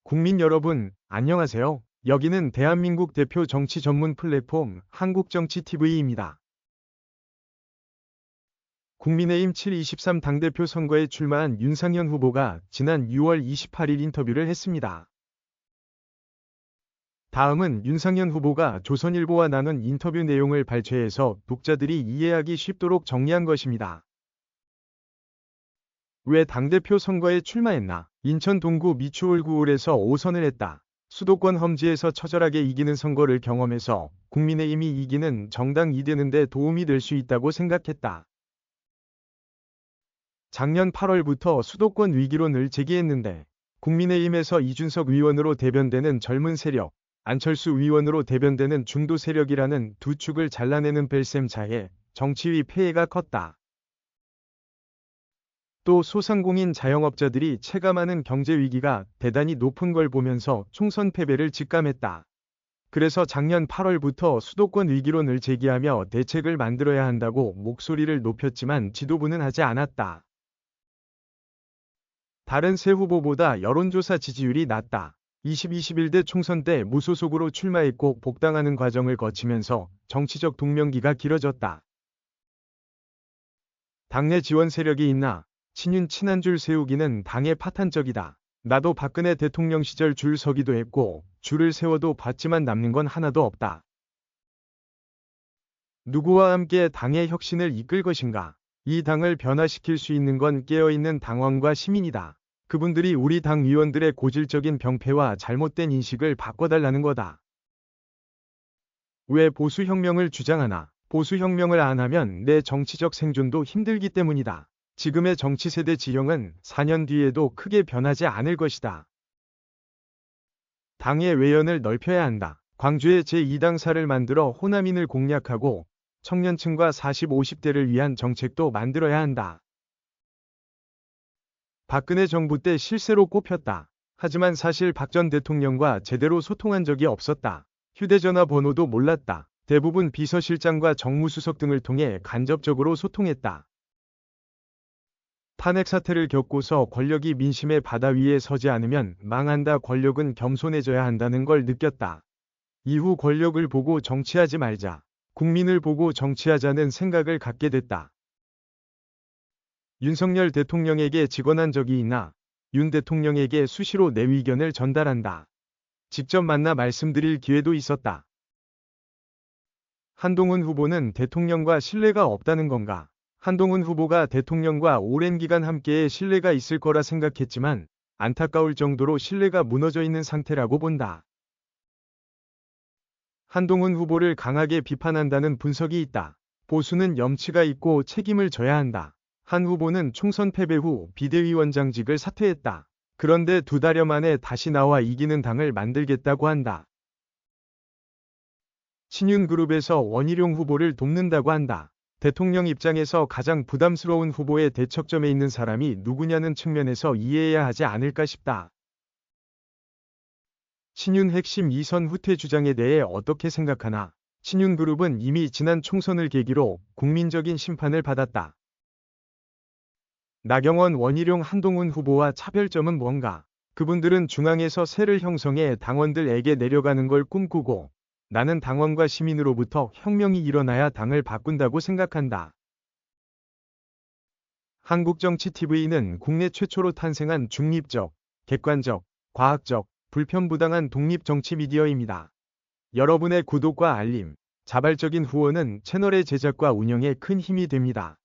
국민 여러분, 안녕하세요. 여기는 대한민국 대표 정치 전문 플랫폼 한국정치TV입니다. 국민의힘 7.23 당대표 선거에 출마한 윤상현 후보가 지난 6월 28일 인터뷰를 했습니다. 다음은 윤상현 후보가 조선일보와 나눈 인터뷰 내용을 발췌해서 독자들이 이해하기 쉽도록 정리한 것입니다. 왜 당대표 선거에 출마했나? 인천 동구 미추홀구울에서 5선을 했다. 수도권 험지에서 처절하게 이기는 선거를 경험해서 국민의힘이 이기는 정당이 되는 데 도움이 될 수 있다고 생각했다. 작년 8월부터 수도권 위기론을 제기했는데 국민의힘에서 이준석 의원으로 대변되는 젊은 세력, 안철수 의원으로 대변되는 중도 세력이라는 두 축을 잘라내는 벨셈차에 정치위 폐해가 컸다. 또 소상공인 자영업자들이 체감하는 경제 위기가 대단히 높은 걸 보면서 총선 패배를 직감했다. 그래서 작년 8월부터 수도권 위기론을 제기하며 대책을 만들어야 한다고 목소리를 높였지만 지도부는 하지 않았다. 다른 세 후보보다 여론조사 지지율이 낮다. 2021대 총선 때 무소속으로 출마했고 복당하는 과정을 거치면서 정치적 동명기가 길어졌다. 당내 지원 세력이 있나? 친윤 친한 줄 세우기는 당의 파탄적이다. 나도 박근혜 대통령 시절 줄 서기도 했고 줄을 세워도 받지만 남는 건 하나도 없다. 누구와 함께 당의 혁신을 이끌 것인가? 이 당을 변화시킬 수 있는 건 깨어있는 당원과 시민이다. 그분들이 우리 당 위원들의 고질적인 병폐와 잘못된 인식을 바꿔달라는 거다. 왜 보수혁명을 주장하나? 보수혁명을 안 하면 내 정치적 생존도 힘들기 때문이다. 지금의 정치세대 지형은 4년 뒤에도 크게 변하지 않을 것이다. 당의 외연을 넓혀야 한다. 광주에 제2당사를 만들어 호남인을 공략하고 청년층과 40, 50대를 위한 정책도 만들어야 한다. 박근혜 정부 때 실세로 꼽혔다. 하지만 사실 박 전 대통령과 제대로 소통한 적이 없었다. 휴대전화 번호도 몰랐다. 대부분 비서실장과 정무수석 등을 통해 간접적으로 소통했다. 탄핵 사태를 겪고서 권력이 민심의 바다 위에 서지 않으면 망한다. 권력은 겸손해져야 한다는 걸 느꼈다. 이후 권력을 보고 정치하지 말자. 국민을 보고 정치하자는 생각을 갖게 됐다. 윤석열 대통령에게 직언한 적이 있나? 윤 대통령에게 수시로 내 의견을 전달한다. 직접 만나 말씀드릴 기회도 있었다. 한동훈 후보는 대통령과 신뢰가 없다는 건가? 한동훈 후보가 대통령과 오랜 기간 함께해 신뢰가 있을 거라 생각했지만 안타까울 정도로 신뢰가 무너져 있는 상태라고 본다. 한동훈 후보를 강하게 비판한다는 분석이 있다. 보수는 염치가 있고 책임을 져야 한다. 한 후보는 총선 패배 후 비대위원장직을 사퇴했다. 그런데 2달여 만에 다시 나와 이기는 당을 만들겠다고 한다. 친윤그룹에서 원희룡 후보를 돕는다고 한다. 대통령 입장에서 가장 부담스러운 후보의 대척점에 있는 사람이 누구냐는 측면에서 이해해야 하지 않을까 싶다. 친윤 핵심 2선 후퇴 주장에 대해 어떻게 생각하나? 친윤그룹은 이미 지난 총선을 계기로 국민적인 심판을 받았다. 나경원, 원희룡, 한동훈 후보와 차별점은 뭔가? 그분들은 중앙에서 세를 형성해 당원들에게 내려가는 걸 꿈꾸고 나는 당원과 시민으로부터 혁명이 일어나야 당을 바꾼다고 생각한다. 한국정치TV는 국내 최초로 탄생한 중립적, 객관적, 과학적, 불편부당한 독립정치 미디어입니다. 여러분의 구독과 알림, 자발적인 후원은 채널의 제작과 운영에 큰 힘이 됩니다.